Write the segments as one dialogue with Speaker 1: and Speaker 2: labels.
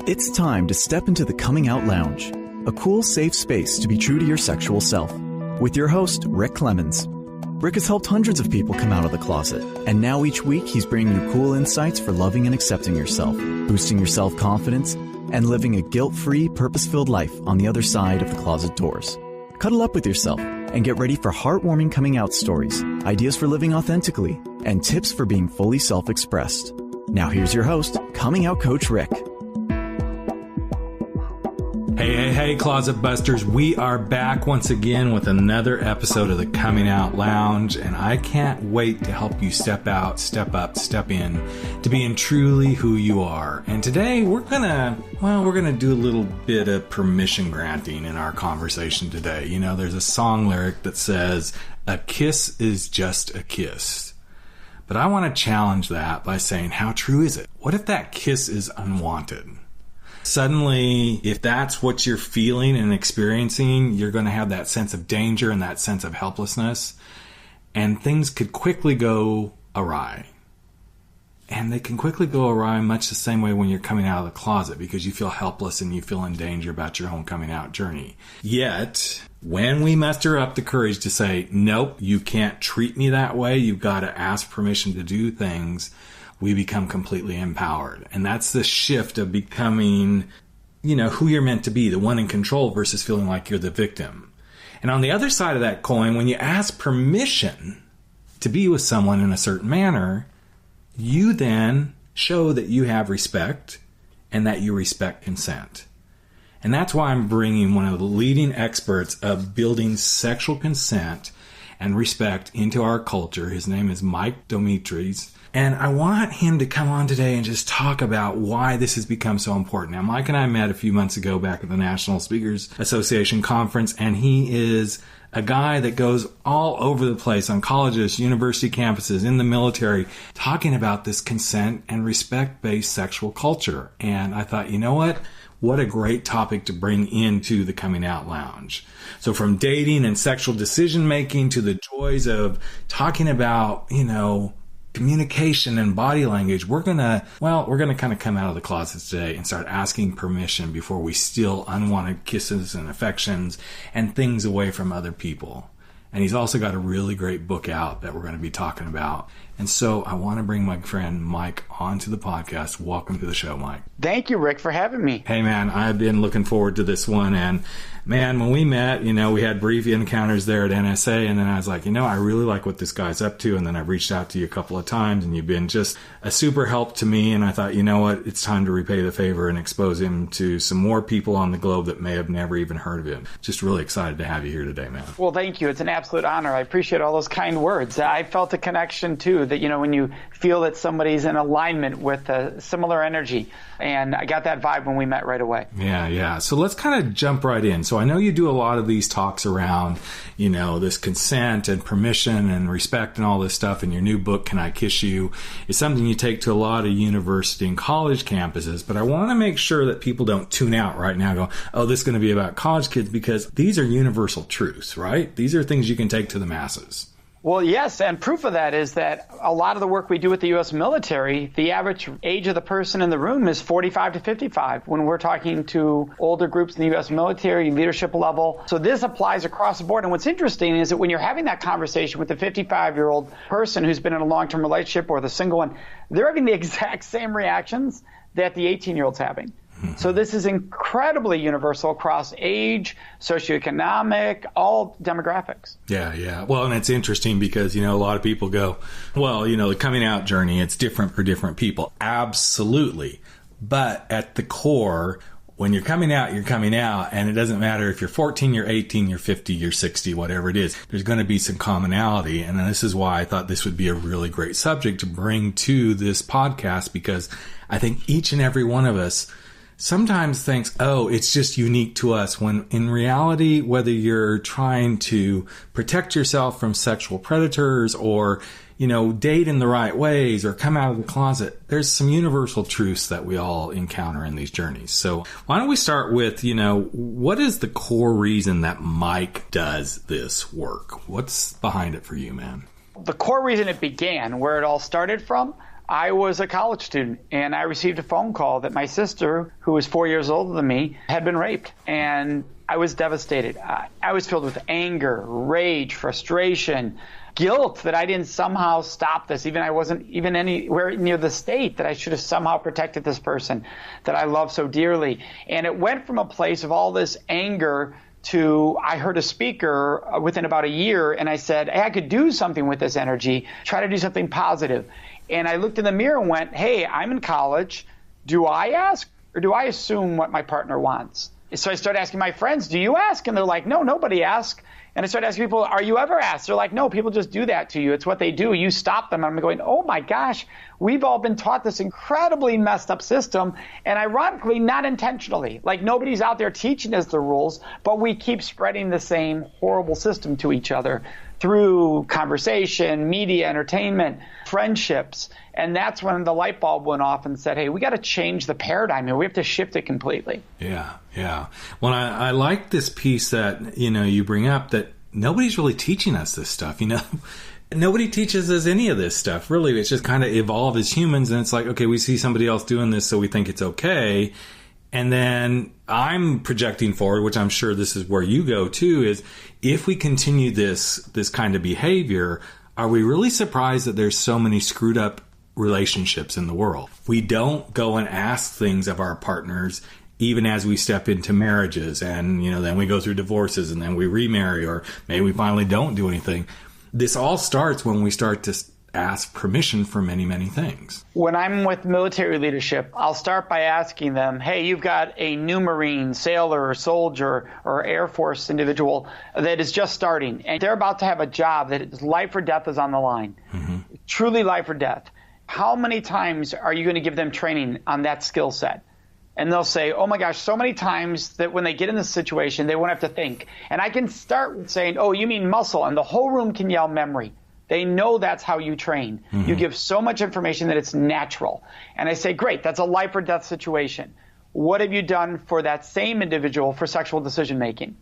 Speaker 1: It's time to step into the Coming Out Lounge, a cool, safe space to be true to your sexual self. With your host, Rick Clemens. Rick has helped hundreds of people come out of the closet, and now each week he's bringing you cool insights for loving and accepting yourself, boosting your self-confidence, and living a guilt-free, purpose-filled life on the other side of the closet doors. Cuddle up with yourself and get ready for heartwarming coming out stories, ideas for living authentically, and tips for being fully self-expressed. Now here's your host, Coming Out Coach Rick.
Speaker 2: Hey, Closet Busters. We are back once again with another episode of the Coming Out Lounge, and I can't wait to help you step out, step up, step in to being truly who you are. And today we're gonna do a little bit of permission granting in our conversation today. You know, there's a song lyric that says, "A kiss is just a kiss." But I want to challenge that by saying, how true is it? What if that kiss is unwanted? Suddenly, if that's what you're feeling and experiencing, you're going to have that sense of danger and that sense of helplessness, and things could quickly go awry. And they can quickly go awry much the same way when you're coming out of the closet, because you feel helpless and you feel in danger about your own coming out journey. Yet, when we muster up the courage to say, nope, you can't treat me that way, you've got to ask permission to do things, we become completely empowered. And that's the shift of becoming, who you're meant to be, the one in control versus feeling like you're the victim. And on the other side of that coin, when you ask permission to be with someone in a certain manner, you then show that you have respect and that you respect consent. And that's why I'm bringing one of the leading experts of building sexual consent and respect into our culture. His name is Domitrz. And I want him to come on today and just talk about why this has become so important. Now, Mike and I met a few months ago back at the National Speakers Association conference, and he is a guy that goes all over the place on colleges, university campuses, in the military, talking about this consent and respect-based sexual culture. And I thought, you know what? What a great topic to bring into the Coming Out Lounge. So from dating and sexual decision-making to the joys of talking about, communication and body language, we're gonna kind of come out of the closet today and start asking permission before we steal unwanted kisses and affections and things away from other people. And he's also got a really great book out that we're going to be talking about. And so I want to bring my friend Mike onto the podcast. Welcome to the show, Mike.
Speaker 3: Thank you, Rick, for having me.
Speaker 2: Hey, man, I've been looking forward to this one. And, man, when we met, we had brief encounters there at NSA. And then I was like, I really like what this guy's up to. And then I've reached out to you a couple of times, and you've been just a super help to me. And I thought, you know what? It's time to repay the favor and expose him to some more people on the globe that may have never even heard of him. Just really excited to have you here today, man.
Speaker 3: Well, thank you. It's an absolute honor. I appreciate all those kind words. I felt a connection, too, that, when you feel that somebody's in alignment with a similar energy. And I got that vibe when we met right away.
Speaker 2: Yeah. So let's kind of jump right in. So I know you do a lot of these talks around, this consent and permission and respect and all this stuff. And your new book, Can I Kiss You, is something you take to a lot of university and college campuses. But I want to make sure that people don't tune out right now and go, oh, this is going to be about college kids, because these are universal truths, right? These are things you can take to the masses.
Speaker 3: Well, yes, and proof of that is that a lot of the work we do with the U.S. military, the average age of the person in the room is 45 to 55 when we're talking to older groups in the U.S. military, leadership level. So this applies across the board. And what's interesting is that when you're having that conversation with the 55-year-old person who's been in a long-term relationship or the single one, they're having the exact same reactions that the 18-year-old's having. So this is incredibly universal across age, socioeconomic, all demographics.
Speaker 2: Yeah. Well, and it's interesting because, a lot of people go, well, the coming out journey, it's different for different people. Absolutely. But at the core, when you're coming out, and it doesn't matter if you're 14, you're 18, you're 50, you're 60, whatever it is, there's going to be some commonality. And this is why I thought this would be a really great subject to bring to this podcast, because I think each and every one of us sometimes thinks, oh, it's just unique to us, when in reality, whether you're trying to protect yourself from sexual predators or, date in the right ways or come out of the closet, there's some universal truths that we all encounter in these journeys. So why don't we start with, what is the core reason that Mike does this work? What's behind it for you, man?
Speaker 3: The core reason it began, where it all started from, I was a college student, and I received a phone call that my sister, who was 4 years older than me, had been raped. And I was devastated. I was filled with anger, rage, frustration, guilt that I didn't somehow stop this. Even I wasn't even anywhere near the state that I should have somehow protected this person that I love so dearly. And it went from a place of all this anger to, I heard a speaker within about a year, and I said, hey, I could do something with this energy, try to do something positive. And I looked in the mirror and went, hey, I'm in college. Do I ask or do I assume what my partner wants? So I started asking my friends, do you ask? And they're like, no, nobody asks. And I started asking people, are you ever asked? They're like, no, people just do that to you. It's what they do. You stop them. I'm going, oh my gosh, we've all been taught this incredibly messed up system. And ironically, not intentionally. Like nobody's out there teaching us the rules, but we keep spreading the same horrible system to each other through conversation, media, entertainment, friendships. And that's when the light bulb went off and said, hey, we got to change the paradigm here. We have to shift it completely.
Speaker 2: Yeah. Well, I like this piece that, you bring up, that nobody's really teaching us this stuff, Nobody teaches us any of this stuff, really. It's just kind of evolved as humans. And it's like, okay, we see somebody else doing this, so we think it's okay. And then I'm projecting forward, which I'm sure this is where you go too, is if we continue this kind of behavior, are we really surprised that there's so many screwed up relationships in the world? We don't go and ask things of our partners, even as we step into marriages, and then we go through divorces, and then we remarry, or maybe we finally don't do anything. This all starts when we start to ask permission for many, many things.
Speaker 3: When I'm with military leadership, I'll start by asking them, hey, you've got a new Marine, sailor, or soldier, or Air Force individual that is just starting, and they're about to have a job that is life or death is on the line. Mm-hmm. Truly life or death. How many times are you going to give them training on that skill set? And they'll say, oh my gosh, so many times that when they get in this situation, they won't have to think. And I can start with saying, oh, you mean muscle, and the whole room can yell memory. They know that's how you train. Mm-hmm. You give so much information that it's natural. And I say, great, that's a life or death situation. What have you done for that same individual for sexual decision making?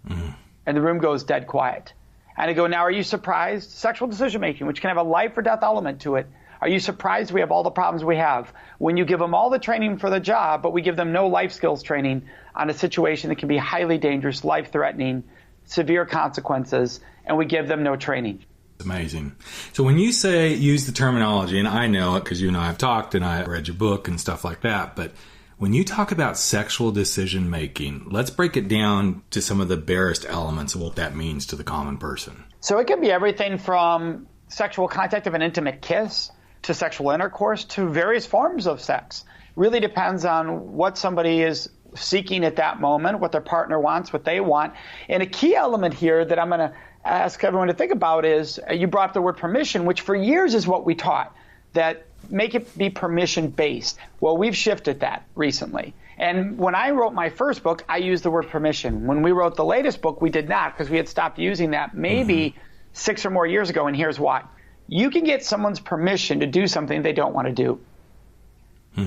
Speaker 3: Mm-hmm. And the room goes dead quiet. And I go, now, are you surprised? Sexual decision making, which can have a life or death element to it. Are you surprised we have all the problems we have? When you give them all the training for the job, but we give them no life skills training on a situation that can be highly dangerous, life-threatening, severe consequences, and we give them no training.
Speaker 2: Amazing. So when you say use the terminology, and I know it because you and I have talked and I read your book and stuff like that, but when you talk about sexual decision making, let's break it down to some of the barest elements of what that means to the common person.
Speaker 3: So it can be everything from sexual contact of an intimate kiss to sexual intercourse to various forms of sex. Really depends on what somebody is seeking at that moment, what their partner wants, what they want. And a key element here that I'm going to ask everyone to think about is, you brought up the word permission, which for years is what we taught, that make it be permission-based. Well, we've shifted that recently. And when I wrote my first book, I used the word permission. When we wrote the latest book, we did not, because we had stopped using that maybe 6 or more years ago, and here's why. You can get someone's permission to do something they don't want to do.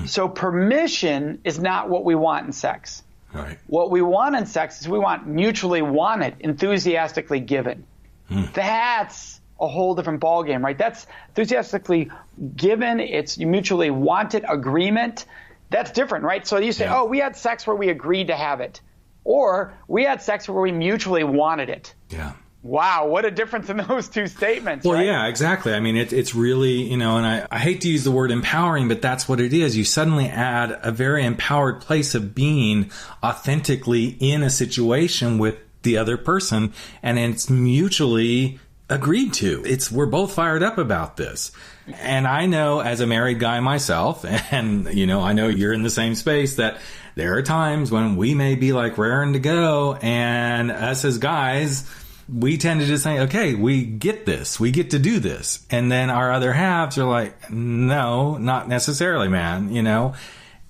Speaker 3: So permission is not what we want in sex.
Speaker 2: Right.
Speaker 3: What we want in sex is we want mutually wanted, enthusiastically given. That's a whole different ballgame, right? That's enthusiastically given. It's mutually wanted agreement. That's different, right? So you say, oh, we had sex where we agreed to have it. Or we had sex where we mutually wanted it.
Speaker 2: Yeah.
Speaker 3: Wow, what a difference in those two statements.
Speaker 2: Well,
Speaker 3: right?
Speaker 2: Yeah, exactly. I mean, it's really, and I hate to use the word empowering, but that's what it is. You suddenly add a very empowered place of being authentically in a situation with the other person, and it's mutually agreed to. We're both fired up about this. And I know as a married guy myself, and, I know you're in the same space, that there are times when we may be like raring to go, and us as guys, we tend to just say, okay, we get this. We get to do this. And then our other halves are like, no, not necessarily, man,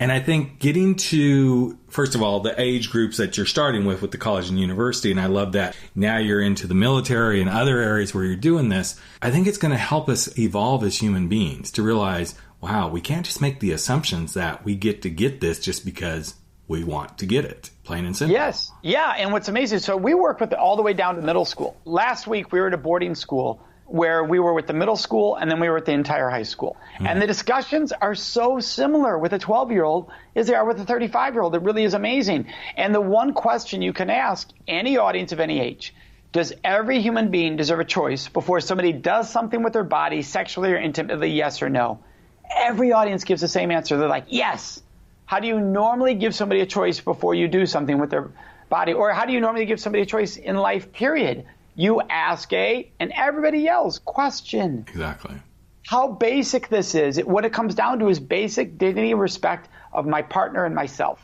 Speaker 2: And I think getting to, first of all, the age groups that you're starting with the college and university, and I love that now you're into the military and other areas where you're doing this, I think it's going to help us evolve as human beings to realize, wow, we can't just make the assumptions that we get to get this just because we want to get it, plain and simple.
Speaker 3: Yes. Yeah. And what's amazing, so we work with all the way down to middle school. Last week, we were at a boarding school where we were with the middle school and then we were with the entire high school. And the discussions are so similar with a 12-year-old as they are with a 35-year-old. It really is amazing. And the one question you can ask any audience of any age, does every human being deserve a choice before somebody does something with their body, sexually or intimately, yes or no? Every audience gives the same answer. They're like, yes. How do you normally give somebody a choice before you do something with their body? Or how do you normally give somebody a choice in life, period? You ask A, and everybody yells, question.
Speaker 2: Exactly.
Speaker 3: How basic this is. What it comes down to is basic dignity and respect of my partner and myself.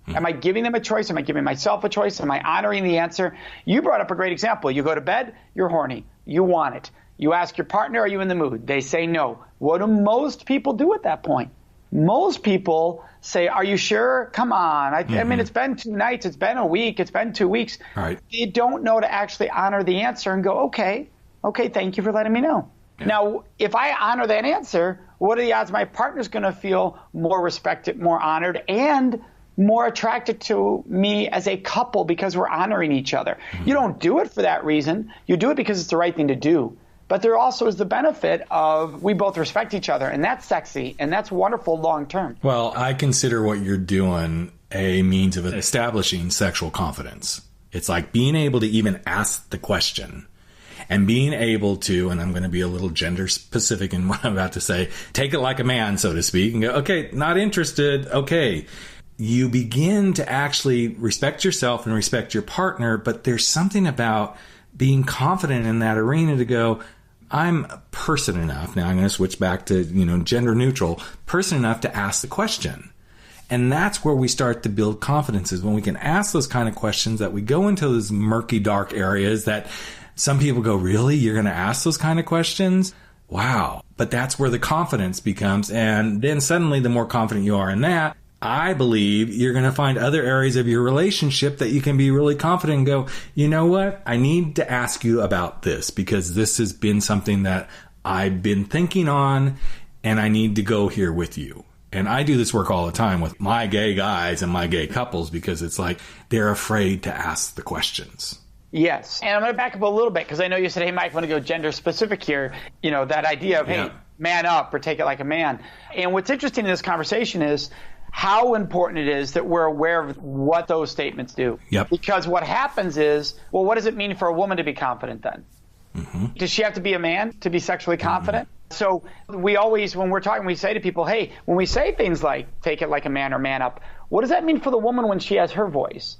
Speaker 3: Am I giving them a choice? Am I giving myself a choice? Am I honoring the answer? You brought up a great example. You go to bed, you're horny. You want it. You ask your partner, are you in the mood? They say no. What do most people do at that point? Most people say, are you sure? Come on. I mean, it's been 2 nights. It's been a week. It's been 2 weeks.
Speaker 2: Right.
Speaker 3: They don't know to actually honor the answer and go, okay, thank you for letting me know. Yeah. Now, if I honor that answer, what are the odds my partner's going to feel more respected, more honored, and more attracted to me as a couple because we're honoring each other? You don't do it for that reason. You do it because it's the right thing to do. But there also is the benefit of we both respect each other, and that's sexy, and that's wonderful long term.
Speaker 2: Well, I consider what you're doing a means of establishing sexual confidence. It's like being able to even ask the question and being able to, and I'm going to be a little gender specific in what I'm about to say, take it like a man, so to speak, and go, okay, not interested, okay. You begin to actually respect yourself and respect your partner, but there's something about being confident in that arena to go, I'm a person enough. Now I'm going to switch back to, gender neutral, person enough to ask the question. And that's where we start to build confidence, is when we can ask those kind of questions that we go into those murky, dark areas that some people go, really? You're going to ask those kind of questions? Wow. But that's where the confidence becomes. And then suddenly the more confident you are in that, I believe you're going to find other areas of your relationship that you can be really confident and go, you know what? I need to ask you about this because this has been something that I've been thinking on and I need to go here with you. And I do this work all the time with my gay guys and my gay couples because it's like they're afraid to ask the questions.
Speaker 3: Yes. And I'm going to back up a little bit because I know you said, hey, Mike, I want to go gender specific here. That idea of, hey, man up or take it like a man. And what's interesting in this conversation is how important it is that we're aware of what those statements do.
Speaker 2: Yep.
Speaker 3: Because what happens is, well, what does it mean for a woman to be confident then? Does she have to be a man to be sexually confident? So we always, when we're talking, we say to people, hey, when we say things like take it like a man or man up, what does that mean for the woman when she has her voice?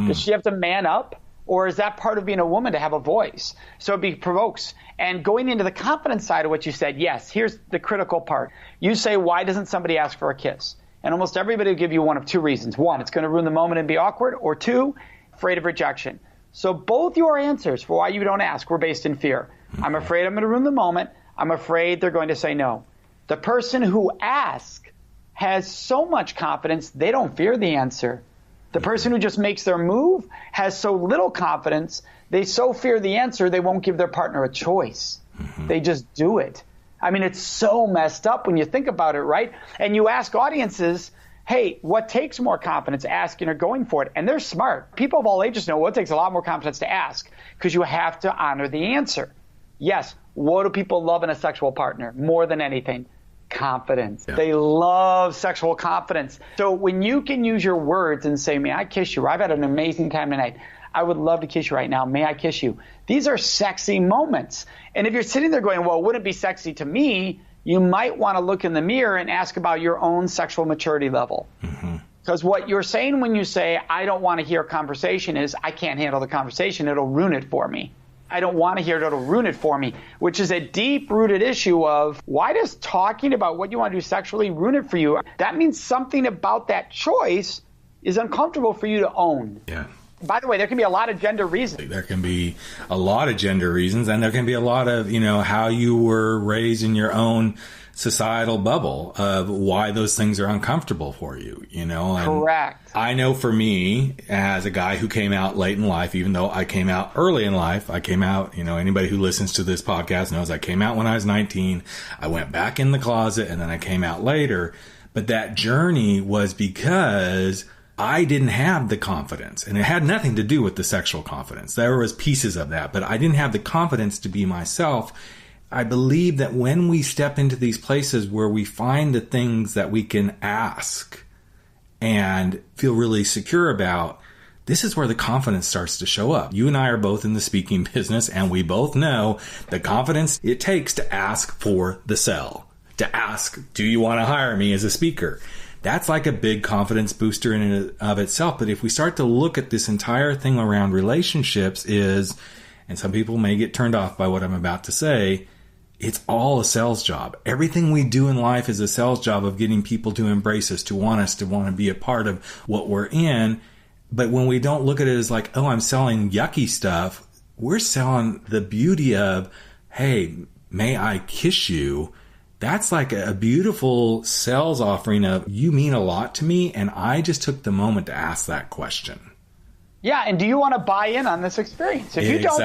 Speaker 3: Does she have to man up? Or is that part of being a woman to have a voice? So it provokes. And going into the confidence side of what you said, yes, here's the critical part. You say, why doesn't somebody ask for a kiss? And almost everybody will give you one of two reasons. One, it's going to ruin the moment and be awkward. Or two, afraid of rejection. So both your answers for why you don't ask were based in fear. I'm afraid I'm going to ruin the moment. I'm afraid they're going to say no. The person who asks has so much confidence, they don't fear the answer. The person who just makes their move has so little confidence, they so fear the answer, they won't give their partner a choice. They just do it. I mean, it's so messed up when you think about it, right? And you ask audiences, hey, what takes more confidence, asking or going for it? And they're smart. People of all ages know what takes a lot more confidence to ask because you have to honor the answer. Yes, what do people love in a sexual partner more than anything? Confidence. Yeah. They love sexual confidence. So when you can use your words and say, may I kiss you? I've had an amazing time tonight. I would love to kiss you right now. May I kiss you? These are sexy moments. And if you're sitting there going, well, wouldn't it be sexy to me? You might want to look in the mirror and ask about your own sexual maturity level. Because what you're saying when you say, I don't want to hear a conversation is, I can't handle the conversation. It'll ruin it for me. I don't want to hear it. It'll ruin it for me, which is a deep-rooted issue of why does talking about what you want to do sexually ruin it for you? That means something about that choice is uncomfortable for you to own.
Speaker 2: Yeah.
Speaker 3: By the way, there can be a lot of gender reasons.
Speaker 2: There can be a lot of gender reasons, and there can be a lot of, how you were raised in your own societal bubble of why those things are uncomfortable for you, And
Speaker 3: correct.
Speaker 2: I know for me, as a guy who came out late in life, even though I came out early in life, I came out, anybody who listens to this podcast knows I came out when I was 19. I went back in the closet and then I came out later. But that journey was because I didn't have the confidence, and it had nothing to do with the sexual confidence. There was pieces of that, but I didn't have the confidence to be myself. I believe that when we step into these places where we find the things that we can ask and feel really secure about, this is where the confidence starts to show up. You and I are both in the speaking business, and we both know the confidence it takes to ask for the sell, to ask, do you want to hire me as a speaker? That's like a big confidence booster in and of itself. But if we start to look at this entire thing around relationships and some people may get turned off by what I'm about to say, it's all a sales job. Everything we do in life is a sales job of getting people to embrace us, to want to be a part of what we're in. But when we don't look at it as like, oh, I'm selling yucky stuff, we're selling the beauty of, hey, may I kiss you? That's like a beautiful sales offering of, you mean a lot to me, and I just took the moment to ask that question.
Speaker 3: Yeah, and do you want to buy in on this experience? If you don't,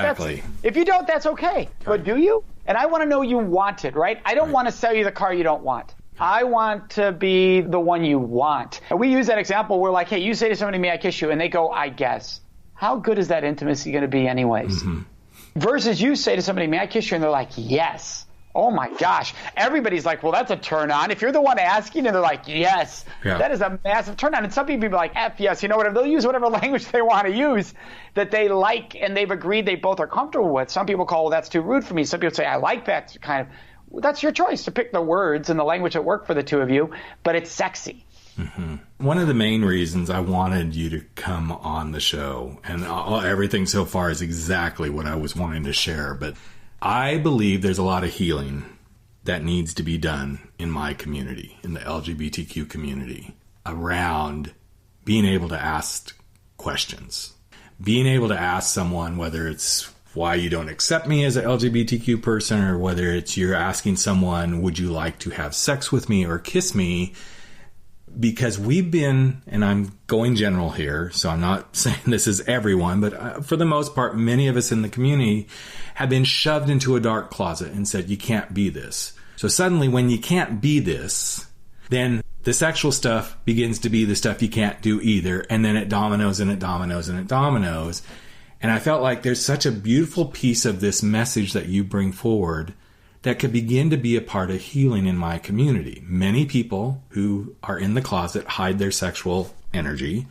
Speaker 3: that's okay. Right. But do you? And I want to know you want it, right? I don't want to sell you the car you don't want. I want to be the one you want. And we use that example. We're like, hey, you say to somebody, may I kiss you? And they go, I guess. How good is that intimacy going to be anyways? Mm-hmm. Versus you say to somebody, may I kiss you? And they're like, yes. Oh my gosh. Everybody's like, well, that's a turn on. If you're the one asking and they're like, yes, that is a massive turn on. And some people be like, F yes, whatever. They'll use whatever language they want to use that they like and they've agreed they both are comfortable with. Some people call, well, that's too rude for me. Some people say, I like that kind of. That's your choice to pick the words and the language that work for the two of you, but it's sexy.
Speaker 2: Mm-hmm. One of the main reasons I wanted you to come on the show, and everything so far is exactly what I was wanting to share, but I believe there's a lot of healing that needs to be done in my community, in the LGBTQ community, around being able to ask questions. Being able to ask someone, whether it's why you don't accept me as an LGBTQ person, or whether it's you're asking someone, would you like to have sex with me or kiss me? Because we've been, and I'm going general here, so I'm not saying this is everyone, but for the most part, many of us in the community have been shoved into a dark closet and said, you can't be this. So suddenly when you can't be this, then the sexual stuff begins to be the stuff you can't do either. And then it dominoes and it dominoes and it dominoes. And I felt like there's such a beautiful piece of this message that you bring forward that could begin to be a part of healing in my community. Many people who are in the closet hide their sexual energy,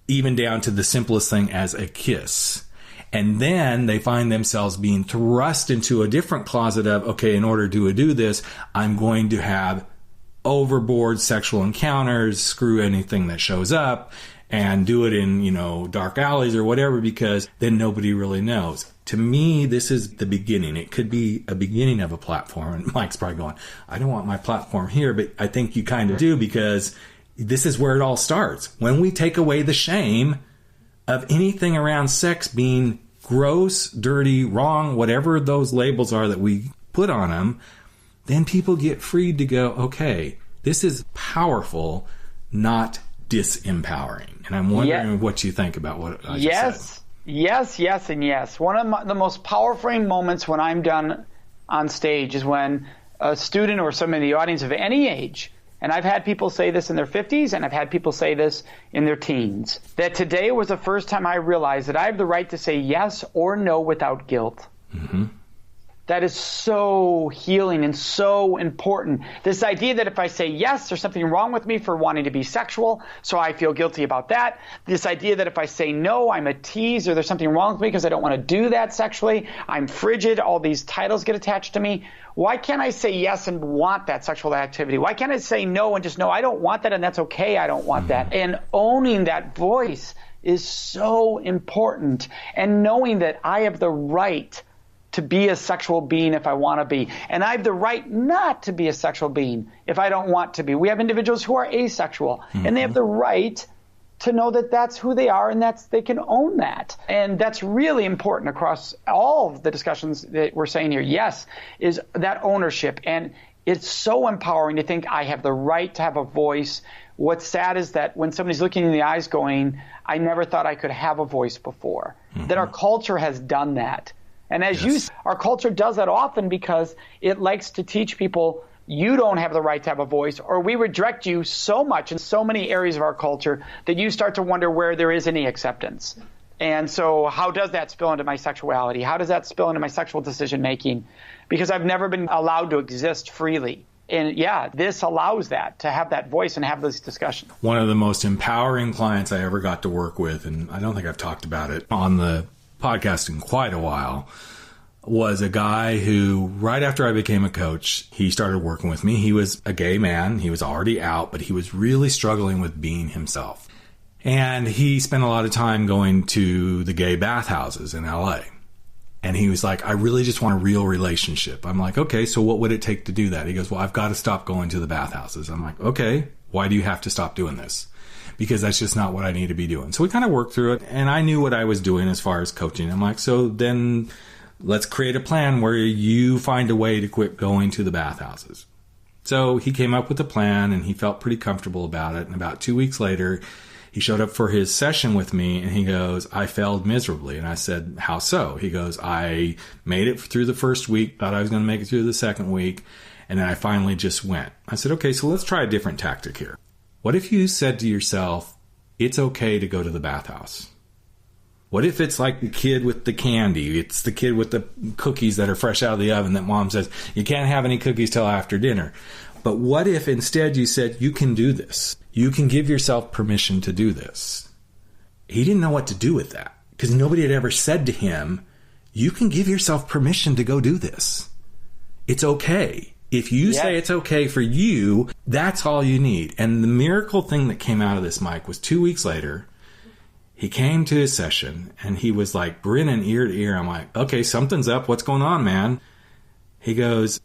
Speaker 2: even down to the simplest thing as a kiss. And then they find themselves being thrust into a different closet of, okay, in order to do this, I'm going to have overboard sexual encounters, screw anything that shows up, and do it in, dark alleys or whatever, because then nobody really knows. To me, this is the beginning. It could be a beginning of a platform. And Mike's probably going, I don't want my platform here, but I think you kind of do, because this is where it all starts. When we take away the shame of anything around sex being gross, dirty, wrong, whatever those labels are that we put on them, then people get freed to go, okay, this is powerful, not disempowering. And I'm wondering what you think about what I just said.
Speaker 3: Yes, and yes. One of the most powerful moments when I'm done on stage is when a student or somebody in the audience of any age, and I've had people say this in their 50s and I've had people say this in their teens, that today was the first time I realized that I have the right to say yes or no without guilt. Mm-hmm. That is so healing and so important. This idea that if I say yes, there's something wrong with me for wanting to be sexual, so I feel guilty about that. This idea that if I say no, I'm a tease, or there's something wrong with me because I don't want to do that sexually. I'm frigid. All these titles get attached to me. Why can't I say yes and want that sexual activity? Why can't I say no and just no, I don't want that, and that's okay, I don't want that. And owning that voice is so important. And knowing that I have the right to be a sexual being if I want to be. And I have the right not to be a sexual being if I don't want to be. We have individuals who are asexual, and they have the right to know that that's who they are, and they can own that. And that's really important across all of the discussions that we're saying here. Yes, is that ownership. And it's so empowering to think I have the right to have a voice. What's sad is that when somebody's looking in the eyes going, I never thought I could have a voice before, that our culture has done that. And as our culture does that often because it likes to teach people you don't have the right to have a voice, or we reject you so much in so many areas of our culture that you start to wonder where there is any acceptance. And so how does that spill into my sexuality? How does that spill into my sexual decision making? Because I've never been allowed to exist freely. And yeah, this allows that, to have that voice and have this discussion.
Speaker 2: One of the most empowering clients I ever got to work with, and I don't think I've talked about it on the podcast in quite a while, was a guy who, right after I became a coach, he started working with me. He was a gay man. He was already out, but he was really struggling with being himself. And he spent a lot of time going to the gay bathhouses in LA. And he was like, I really just want a real relationship. I'm like, okay, so what would it take to do that? He goes, well, I've got to stop going to the bathhouses. I'm like, okay, why do you have to stop doing this? Because that's just not what I need to be doing. So we kind of worked through it, and I knew what I was doing as far as coaching. I'm like, so then let's create a plan where you find a way to quit going to the bathhouses. So he came up with a plan, and he felt pretty comfortable about it. And about 2 weeks later, he showed up for his session with me, and he goes, I failed miserably. And I said, how so? He goes, I made it through the first week, thought I was going to make it through the second week, and then I finally just went. I said, okay, so let's try a different tactic here. What if you said to yourself, it's okay to go to the bathhouse? What if it's like the kid with the candy? It's the kid with the cookies that are fresh out of the oven that mom says, you can't have any cookies till after dinner. But what if instead you said, you can do this? You can give yourself permission to do this. He didn't know what to do with that because nobody had ever said to him, you can give yourself permission to go do this. It's okay. If you say it's okay for you, that's all you need. And the miracle thing that came out of this, Mike, was 2 weeks later, he came to his session and he was like grinning ear to ear. I'm like, okay, something's up. What's going on, man? He goes,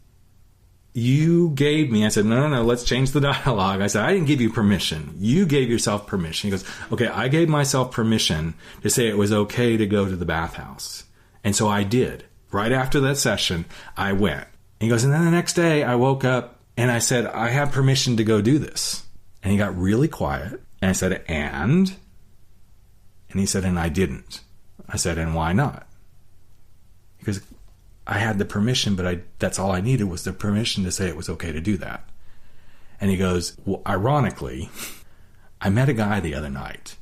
Speaker 2: you gave me, I said, no, let's change the dialogue. I said, I didn't give you permission. You gave yourself permission. He goes, okay, I gave myself permission to say it was okay to go to the bathhouse. And so I did. Right after that session, I went. And he goes, and then the next day I woke up and I said, I have permission to go do this. And he got really quiet. And I said, and he said, and I didn't. I said, and why not? He goes, I had the permission, but that's all I needed was the permission to say it was okay to do that. And he goes, well, ironically, I met a guy the other night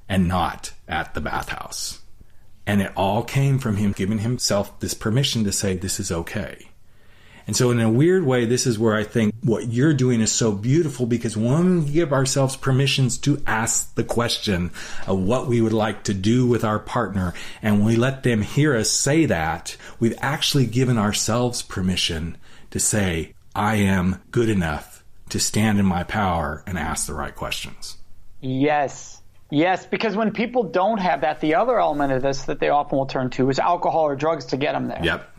Speaker 2: and not at the bathhouse. And it all came from him giving himself this permission to say, this is okay. And so in a weird way, this is where I think what you're doing is so beautiful, because when we give ourselves permissions to ask the question of what we would like to do with our partner, and we let them hear us say that, we've actually given ourselves permission to say, I am good enough to stand in my power and ask the right questions.
Speaker 3: Yes, because when people don't have that, the other element of this that they often will turn to is alcohol or drugs to get them there.
Speaker 2: Yep.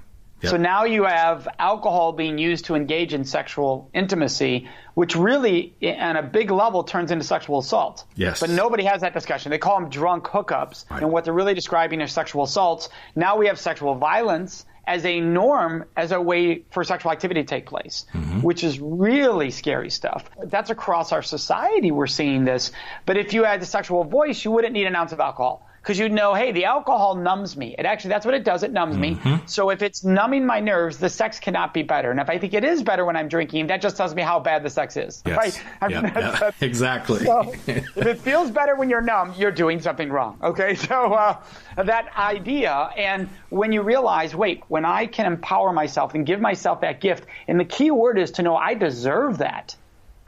Speaker 3: So now you have alcohol being used to engage in sexual intimacy, which really, on a big level, turns into sexual assault.
Speaker 2: Yes.
Speaker 3: But nobody has that discussion. They call them drunk hookups.
Speaker 2: Right.
Speaker 3: And what they're really describing are sexual assaults. Now we have sexual violence as a norm, as a way for sexual activity to take place, which is really scary stuff. That's across our society we're seeing this. But if you had the sexual voice, you wouldn't need an ounce of alcohol. Because you'd know, hey, the alcohol numbs me. That's what it does. It numbs me. So if it's numbing my nerves, the sex cannot be better. And if I think it is better when I'm drinking, that just tells me how bad the sex is.
Speaker 2: Yes. Right? Exactly.
Speaker 3: So if it feels better when you're numb, you're doing something wrong. Okay? So that idea, and when you realize, wait, when I can empower myself and give myself that gift, and the key word is to know I deserve that.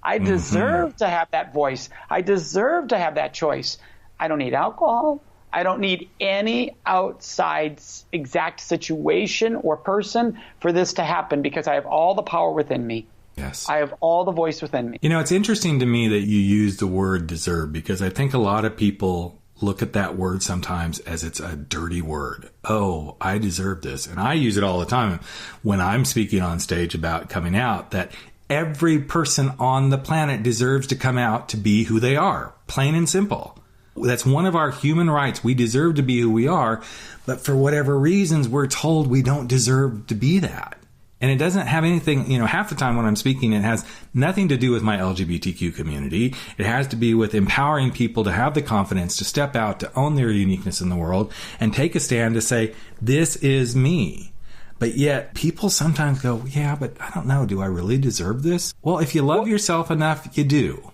Speaker 3: I deserve to have that voice. I deserve to have that choice. I don't need alcohol. I don't need any outside exact situation or person for this to happen, because I have all the power within me.
Speaker 2: Yes.
Speaker 3: I have all the voice within me.
Speaker 2: You know, it's interesting to me that you use the word deserve, because I think a lot of people look at that word sometimes as it's a dirty word. Oh, I deserve this. And I use it all the time when I'm speaking on stage about coming out, that every person on the planet deserves to come out to be who they are, plain and simple. That's one of our human rights. We deserve to be who we are, but for whatever reasons, we're told we don't deserve to be that. And it doesn't have anything, half the time when I'm speaking, it has nothing to do with my LGBTQ community. It has to be with empowering people to have the confidence to step out, to own their uniqueness in the world, and take a stand to say, this is me. But yet people sometimes go, yeah, but I don't know. Do I really deserve this? Well, if you love yourself enough, you do.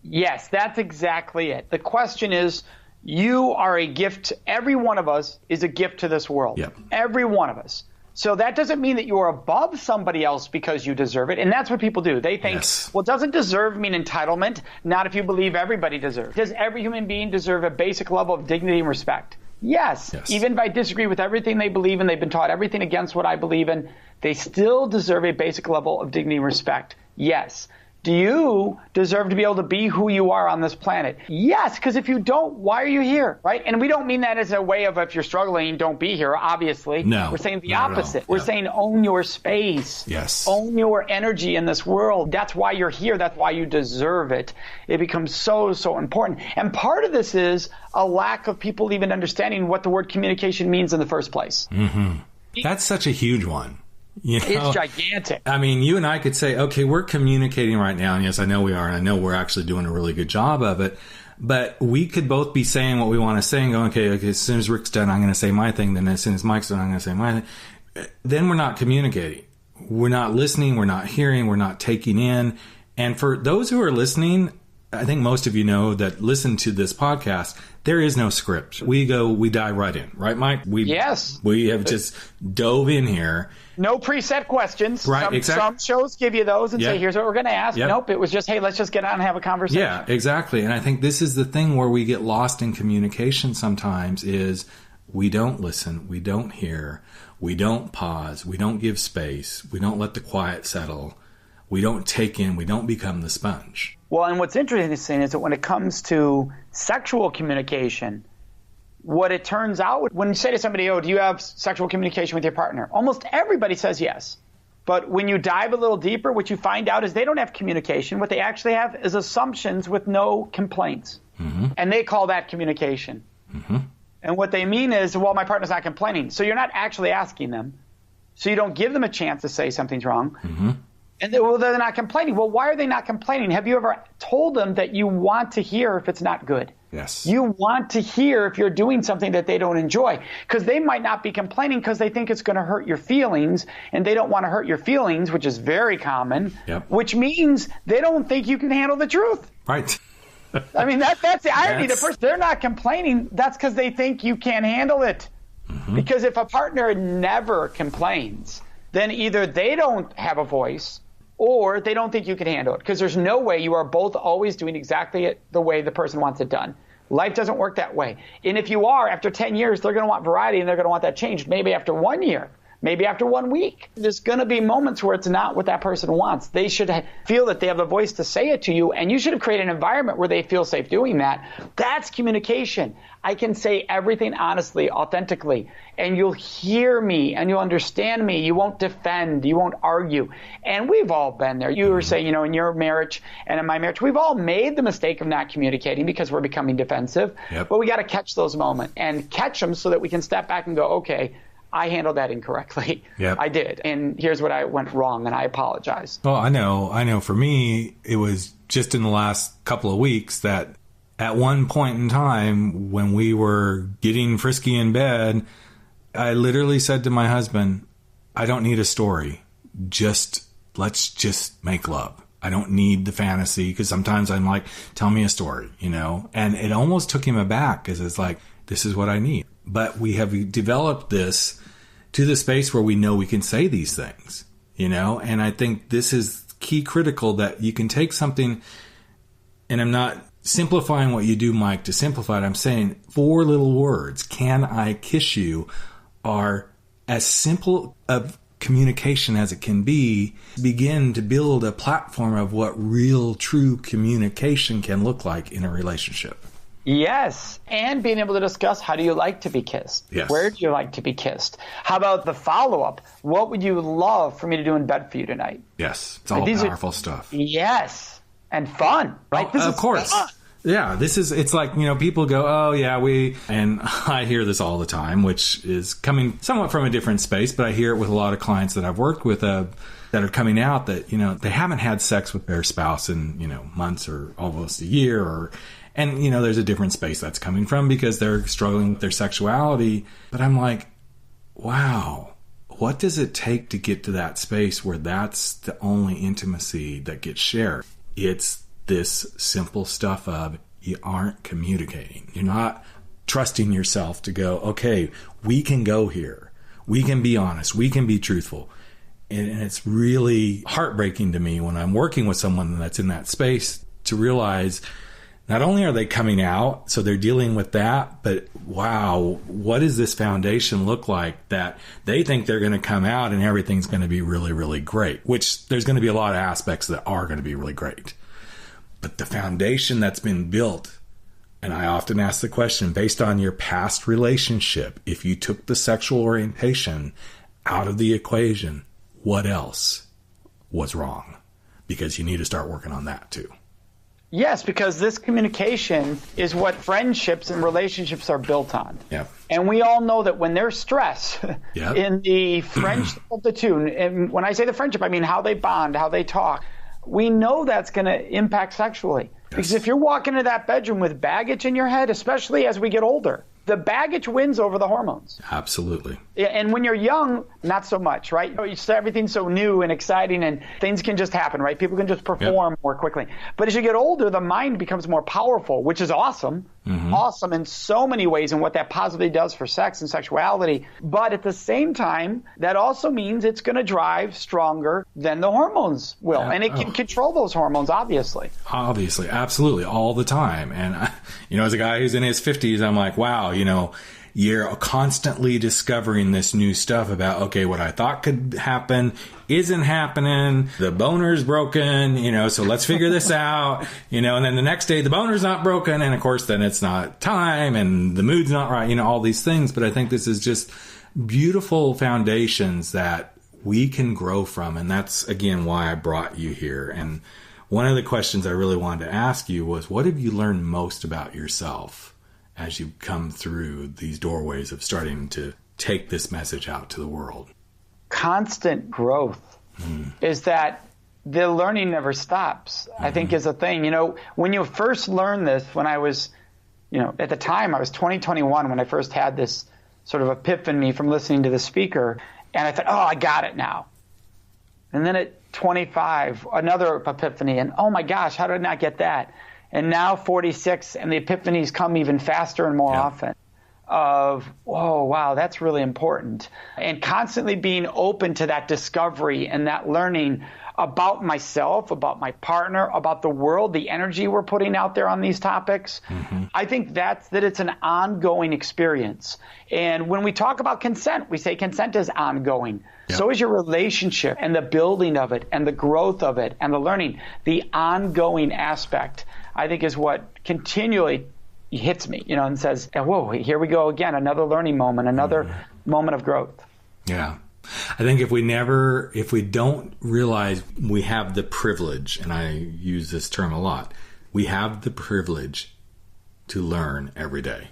Speaker 3: Yes, that's exactly it. The question is, you are a gift. Every one of us is a gift to this world.
Speaker 2: Yep.
Speaker 3: Every one of us. So that doesn't mean that you are above somebody else because you deserve it. And that's what people do. They think, well, doesn't deserve mean entitlement? Not if you believe everybody deserves. Does every human being deserve a basic level of dignity and respect? Yes. Even if I disagree with everything they believe in, they've been taught everything against what I believe in, they still deserve a basic level of dignity and respect. Yes. Do you deserve to be able to be who you are on this planet? Yes, because if you don't, why are you here, right? And we don't mean that as a way of if you're struggling, don't be here, obviously.
Speaker 2: No.
Speaker 3: We're saying the opposite. We're saying own your space.
Speaker 2: Yes.
Speaker 3: Own your energy in this world. That's why you're here. That's why you deserve it. It becomes so, so important. And part of this is a lack of people even understanding what the word communication means in the first place.
Speaker 2: Mm-hmm. That's such a huge one. You know,
Speaker 3: it's gigantic.
Speaker 2: I mean, you and I could say, okay, we're communicating right now. And yes, I know we are. And I know we're actually doing a really good job of it. But we could both be saying what we want to say and go, okay, as soon as Rick's done, I'm going to say my thing. Then as soon as Mike's done, I'm going to say my thing. Then we're not communicating. We're not listening. We're not hearing. We're not taking in. And for those who are listening, I think most of you know that listen to this podcast, there is no script. We dive right in. Right, Mike?
Speaker 3: Yes.
Speaker 2: We have just dove in here.
Speaker 3: No preset questions.
Speaker 2: Right, exactly.
Speaker 3: Some shows give you those and say, here's what we're going to ask.
Speaker 2: Yep.
Speaker 3: Nope, it was just, hey, let's just get on and have a conversation.
Speaker 2: Yeah, exactly. And I think this is the thing where we get lost in communication sometimes is we don't listen, we don't hear, we don't pause, we don't give space, we don't let the quiet settle, we don't take in, we don't become the sponge.
Speaker 3: Well, and what's interesting is that when it comes to sexual communication, what it turns out, when you say to somebody, oh, do you have sexual communication with your partner? Almost everybody says yes. But when you dive a little deeper, what you find out is they don't have communication. What they actually have is assumptions with no complaints. Mm-hmm. And they call that communication. Mm-hmm. And what they mean is, well, my partner's not complaining. So you're not actually asking them. So you don't give them a chance to say something's wrong. Mm-hmm. And they're not complaining. Well, why are they not complaining? Have you ever told them that you want to hear if it's not good?
Speaker 2: Yes.
Speaker 3: You want to hear if you're doing something that they don't enjoy. Because they might not be complaining because they think it's going to hurt your feelings. And they don't want to hurt your feelings, which is very common.
Speaker 2: Yep.
Speaker 3: Which means they don't think you can handle the truth.
Speaker 2: Right.
Speaker 3: I mean, that's the irony. They're not complaining. That's because they think you can't handle it. Mm-hmm. Because if a partner never complains, then either they don't have a voice or they don't think you can handle it, because there's no way you are both always doing exactly it the way the person wants it done. Life doesn't work that way. And if you are, after 10 years, they're going to want variety and they're going to want that changed. Maybe after 1 year, maybe after 1 week. There's going to be moments where it's not what that person wants. They should feel that they have a voice to say it to you, and you should have created an environment where they feel safe doing that. That's communication. I can say everything honestly, authentically, and you'll hear me and you'll understand me. You won't defend. You won't argue. And we've all been there. You were saying, in your marriage and in my marriage, we've all made the mistake of not communicating because we're becoming defensive. Yep. But we got to catch those moments and catch them so that we can step back and go, okay, I handled that incorrectly.
Speaker 2: Yep.
Speaker 3: I did. And here's what I went wrong, and I apologize.
Speaker 2: Well, I know. For me, it was just in the last couple of weeks that at one point in time when we were getting frisky in bed, I literally said to my husband, I don't need a story. Let's just make love. I don't need the fantasy, because sometimes I'm like, tell me a story, And it almost took him aback, because it's like, this is what I need. But we have developed this to the space where we know we can say these things, And I think this is key critical, that you can take something, and I'm not simplifying what you do, Mike, to simplify it. I'm saying 4 little words, can I kiss you, are as simple of communication as it can be. Begin to build a platform of what real, true communication can look like in a relationship.
Speaker 3: Yes, and being able to discuss, how do you like to be kissed?
Speaker 2: Yes.
Speaker 3: Where do you like to be kissed? How about the follow-up? What would you love for me to do in bed for you tonight?
Speaker 2: Yes, it's all powerful stuff.
Speaker 3: Yes, and fun, right?
Speaker 2: Of course. Fun. Yeah, it's like, people go, oh, yeah, and I hear this all the time, which is coming somewhat from a different space, but I hear it with a lot of clients that I've worked with that are coming out that, they haven't had sex with their spouse in, months or almost a year, and there's a different space that's coming from because they're struggling with their sexuality. But I'm like, wow, what does it take to get to that space where that's the only intimacy that gets shared? It's this simple stuff of you aren't communicating. You're not trusting yourself to go, okay, we can go here. We can be honest. We can be truthful. And it's really heartbreaking to me when I'm working with someone that's in that space to realize not only are they coming out, so they're dealing with that, but wow, what does this foundation look like that they think they're going to come out and everything's going to be really, really great, which there's going to be a lot of aspects that are going to be really great. But the foundation that's been built, and I often ask the question, based on your past relationship, if you took the sexual orientation out of the equation, what else was wrong? Because you need to start working on that too.
Speaker 3: Yes, because this communication is what friendships and relationships are built on.
Speaker 2: Yep.
Speaker 3: And we all know that when there's stress
Speaker 2: Yep.
Speaker 3: in the friendship of the two, and when I say the friendship, I mean how they bond, how they talk, we know that's going to impact sexually. Yes. Because if you're walking into that bedroom with baggage in your head, especially as we get older, the baggage wins over the hormones.
Speaker 2: Absolutely.
Speaker 3: And when you're young, not so much, right? Everything's so new and exciting and things can just happen, right? People can just perform more quickly. But as you get older, the mind becomes more powerful, which is awesome. Mm-hmm. Awesome in so many ways and what that positively does for sex and sexuality. But at the same time, that also means it's going to drive stronger than the hormones will. Yeah. And it can control those hormones, obviously.
Speaker 2: Obviously. Absolutely. All the time. And, as a guy who's in his 50s, I'm like, wow, you're constantly discovering this new stuff about, okay, what I thought could happen isn't happening. The boner's broken, so let's figure this out, and then the next day the boner's not broken. And of course, then it's not time and the mood's not right, all these things. But I think this is just beautiful foundations that we can grow from. And that's, again, why I brought you here. And one of the questions I really wanted to ask you was, what have you learned most about yourself as you come through these doorways of starting to take this message out to the world?
Speaker 3: Constant growth is that the learning never stops, I think is a thing. When you first learn this, when I was, at the time I was 21 when I first had this sort of epiphany from listening to the speaker, and I thought, oh, I got it now. And then at 25, another epiphany, and oh my gosh, how did I not get that? And now 46, and the epiphanies come even faster and more often of, whoa, wow, that's really important. And constantly being open to that discovery and that learning about myself, about my partner, about the world, the energy we're putting out there on these topics. Mm-hmm. I think that it's an ongoing experience. And when we talk about consent, we say consent is ongoing. Yep. So is your relationship and the building of it and the growth of it and the learning. The ongoing aspect, I think, is what continually hits me, and says, whoa, here we go again, another learning moment, another moment of growth.
Speaker 2: Yeah. I think if we don't realize we have the privilege, and I use this term a lot, we have the privilege to learn every day.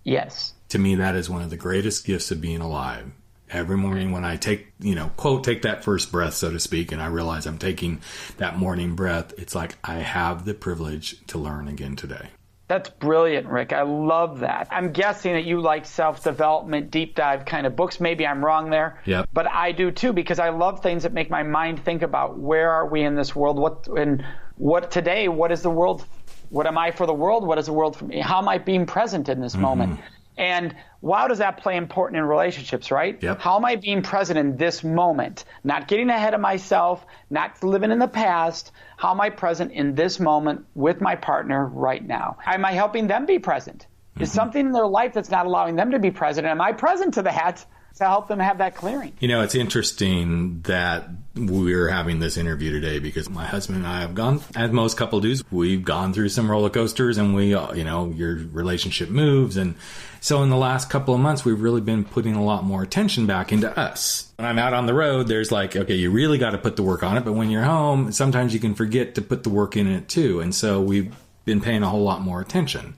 Speaker 3: Yes.
Speaker 2: To me, that is one of the greatest gifts of being alive. Every morning when I take, quote, take that first breath, so to speak, and I realize I'm taking that morning breath, it's like I have the privilege to learn again today.
Speaker 3: That's brilliant, Rick. I love that. I'm guessing that you like self-development, deep dive kind of books. Maybe I'm wrong there.
Speaker 2: Yep.
Speaker 3: But I do too, because I love things that make my mind think about where are we in this world? What today? What is the world? What am I for the world? What is the world for me? How am I being present in this moment? And how does that play important in relationships, right?
Speaker 2: Yep.
Speaker 3: How am I being present in this moment? Not getting ahead of myself, not living in the past. How am I present in this moment with my partner right now? Am I helping them be present? Is something in their life that's not allowing them to be present? Am I present to that to help them have that clearing?
Speaker 2: It's interesting that we're having this interview today because my husband and I have gone, as most couples do, we've gone through some roller coasters, and your relationship moves. And so in the last couple of months, we've really been putting a lot more attention back into us. When I'm out on the road, there's like, okay, you really got to put the work on it. But when you're home, sometimes you can forget to put the work in it too. And so we've been paying a whole lot more attention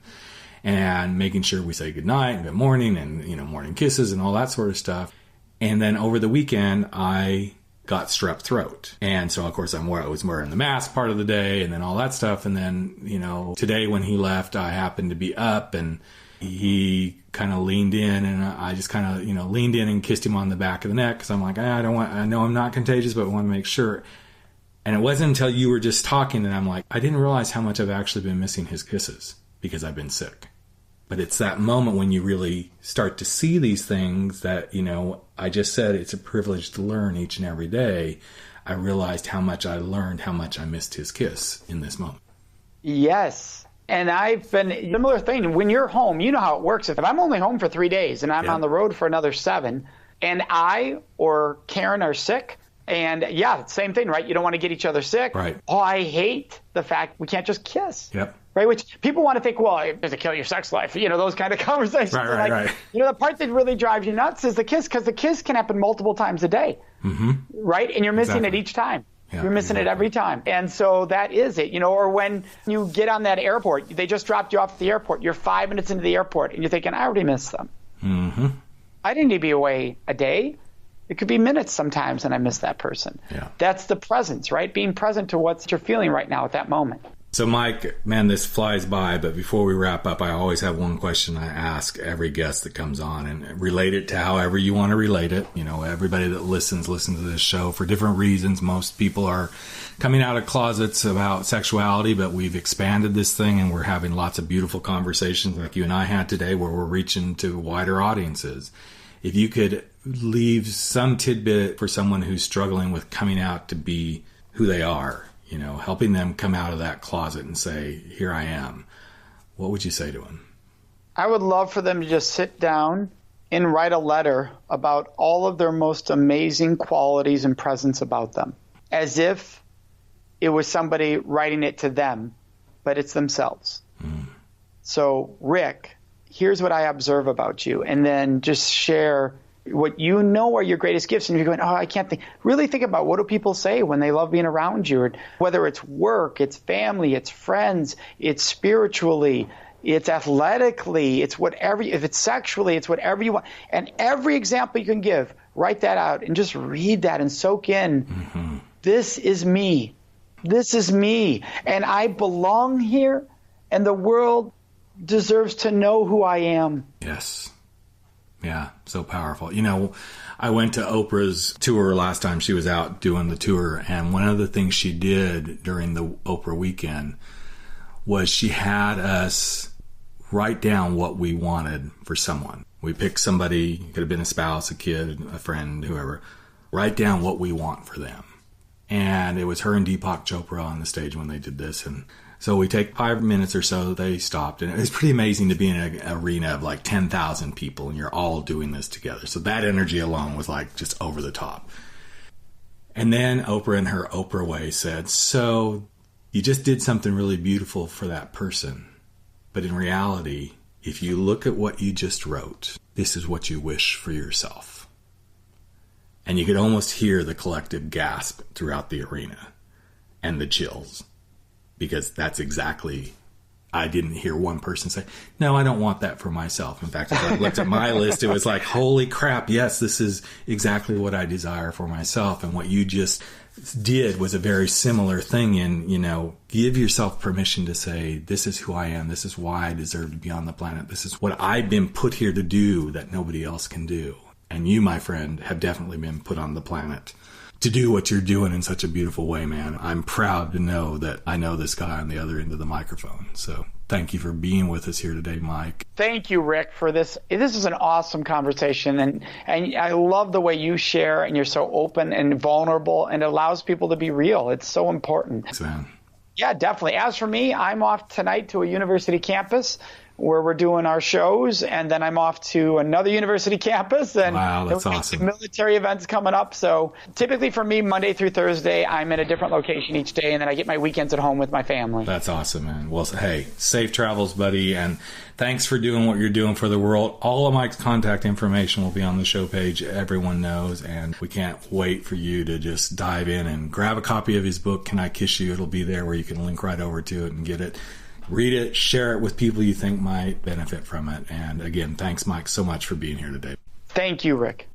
Speaker 2: and making sure we say good night and good morning and, morning kisses and all that sort of stuff. And then over the weekend, I got strep throat. And so, of course, I was wearing the mask part of the day and then all that stuff. And then, today when he left, I happened to be up and he kind of leaned in, and I just kind of, leaned in and kissed him on the back of the neck because I'm like, I know I'm not contagious, but I want to make sure. And it wasn't until you were just talking that I'm like, I didn't realize how much I've actually been missing his kisses because I've been sick. But it's that moment when you really start to see these things that, I just said it's a privilege to learn each and every day. I realized how much I learned, how much I missed his kiss in this moment.
Speaker 3: Yes. And I've been similar thing. When you're home, you know how it works. If I'm only home for 3 days and I'm on the road for another 7, and I or Karen are sick, and same thing, right? You don't want to get each other sick.
Speaker 2: Right.
Speaker 3: Oh, I hate the fact we can't just kiss.
Speaker 2: Yep.
Speaker 3: Right, which people want to think, well, does it kill your sex life? Those kind of conversations.
Speaker 2: Right.
Speaker 3: The part that really drives you nuts is the kiss, because the kiss can happen multiple times a day, right? And you're missing it each time. Yeah, you're missing it every time. And so that is it, or when you get on that airport, they just dropped you off at the airport. You're 5 minutes into the airport, and you're thinking, I already missed them. Mm-hmm. I didn't need to be away a day. It could be minutes sometimes, and I miss that person.
Speaker 2: Yeah.
Speaker 3: That's the presence, right? Being present to what you're feeling right now at that moment.
Speaker 2: So, Mike, man, this flies by, but before we wrap up, I always have one question I ask every guest that comes on, and relate it to however you want to relate it. Everybody that listens to this show for different reasons. Most people are coming out of closets about sexuality, but we've expanded this thing, and we're having lots of beautiful conversations like you and I had today where we're reaching to wider audiences. If you could leave some tidbit for someone who's struggling with coming out to be who they are, helping them come out of that closet and say, here I am, what would you say to them?
Speaker 3: I would love for them to just sit down and write a letter about all of their most amazing qualities and presence about them, as if it was somebody writing it to them, but it's themselves. So, Rick, here's what I observe about you, and then just share what are your greatest gifts. And you're going, I can't think. Really think about, what do people say when they love being around you? Or whether it's work, it's family, it's friends, it's spiritually, it's athletically, it's whatever. If it's sexually, it's whatever you want. And every example you can give, write that out and just read that and soak in. This is me. This is me. And I belong here, and the world deserves to know who I am.
Speaker 2: Yes. Yeah, so powerful. I went to Oprah's tour last time she was out doing the tour, and one of the things she did during the Oprah weekend was she had us write down what we wanted for someone. We picked somebody, could have been a spouse, a kid, a friend, whoever. Write down what we want for them. And it was her and Deepak Chopra on the stage when they did this, and so we take 5 minutes or so, they stopped. And it was pretty amazing to be in an arena of like 10,000 people and you're all doing this together. So that energy alone was like just over the top. And then Oprah, in her Oprah way, said, so you just did something really beautiful for that person. But in reality, if you look at what you just wrote, this is what you wish for yourself. And you could almost hear the collective gasp throughout the arena and the chills. Because that's exactly, I didn't hear one person say, no, I don't want that for myself. In fact, as I looked at my list, it was like, holy crap, yes, this is exactly what I desire for myself. And what you just did was a very similar thing in, give yourself permission to say, this is who I am. This is why I deserve to be on the planet. This is what I've been put here to do that nobody else can do. And you, my friend, have definitely been put on the planet to do what you're doing in such a beautiful way, man. I'm proud to know that I know this guy on the other end of the microphone. So thank you for being with us here today, Mike.
Speaker 3: Thank you, Rick, for this. This is an awesome conversation. And I love the way you share, and you're so open and vulnerable, and it allows people to be real. It's so important.
Speaker 2: Thanks, man.
Speaker 3: Yeah, definitely. As for me, I'm off tonight to a university campus where we're doing our shows, and then I'm off to another university campus. And
Speaker 2: wow, that's awesome.
Speaker 3: Military events coming up. So typically for me, Monday through Thursday, I'm in a different location each day, and then I get my weekends at home with my family.
Speaker 2: That's awesome, man. Well, hey, safe travels, buddy, and thanks for doing what you're doing for the world. All of Mike's contact information will be on the show page. Everyone knows, and we can't wait for you to just dive in and grab a copy of his book, Can I Kiss You? It'll be there where you can link right over to it and get it. Read it, share it with people you think might benefit from it. And again, thanks, Mike, so much for being here today.
Speaker 3: Thank you, Rick.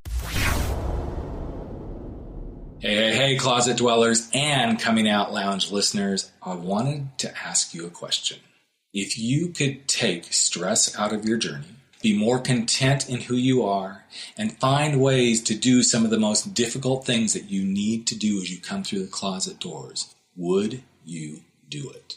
Speaker 2: Hey, Closet Dwellers and Coming Out Lounge listeners. I wanted to ask you a question. If you could take stress out of your journey, be more content in who you are, and find ways to do some of the most difficult things that you need to do as you come through the closet doors, would you do it?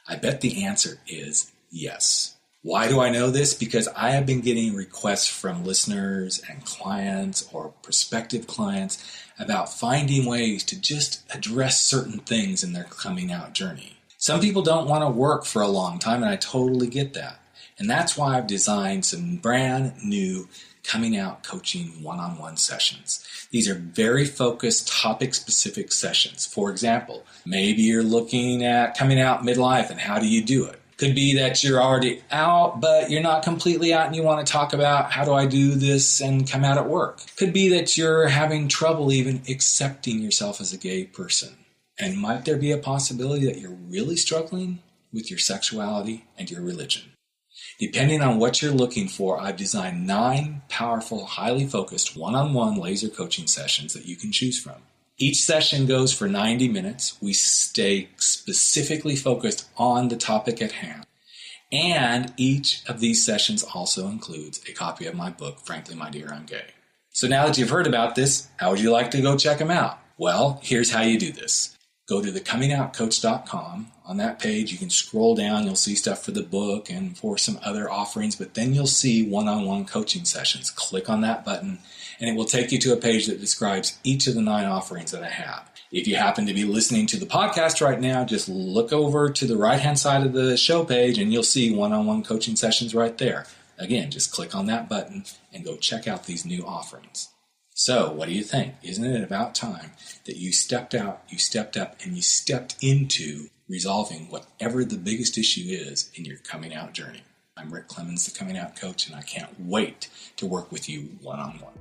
Speaker 2: I bet the answer is yes. Why do I know this? Because I have been getting requests from listeners and clients or prospective clients about finding ways to just address certain things in their coming out journey. Some people don't want to work for a long time, and I totally get that. And that's why I've designed some brand new coming out coaching one-on-one sessions. These are very focused, topic-specific sessions. For example, maybe you're looking at coming out midlife and how do you do it? Could be that you're already out, but you're not completely out and you want to talk about how do I do this and come out at work. Could be that you're having trouble even accepting yourself as a gay person. And might there be a possibility that you're really struggling with your sexuality and your religion? Depending on what you're looking for, I've designed 9 powerful, highly focused one-on-one laser coaching sessions that you can choose from. Each session goes for 90 minutes. We stay specifically focused on the topic at hand. And each of these sessions also includes a copy of my book, Frankly, My Dear, I'm Gay. So now that you've heard about this, how would you like to go check them out? Well, here's how you do this. Go to thecomingoutcoach.com. On that page, you can scroll down. You'll see stuff for the book and for some other offerings, but then you'll see one-on-one coaching sessions. Click on that button, and it will take you to a page that describes each of the 9 offerings that I have. If you happen to be listening to the podcast right now, just look over to the right-hand side of the show page, and you'll see one-on-one coaching sessions right there. Again, just click on that button and go check out these new offerings. So, what do you think? Isn't it about time that you stepped out, you stepped up, and you stepped into resolving whatever the biggest issue is in your coming out journey? I'm Rick Clemens, the Coming Out Coach, and I can't wait to work with you one-on-one.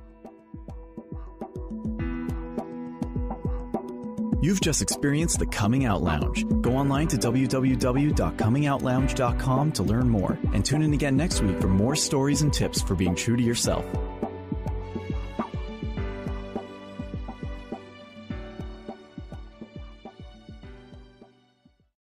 Speaker 1: You've just experienced the Coming Out Lounge. Go online to www.comingoutlounge.com to learn more, and tune in again next week for more stories and tips for being true to yourself.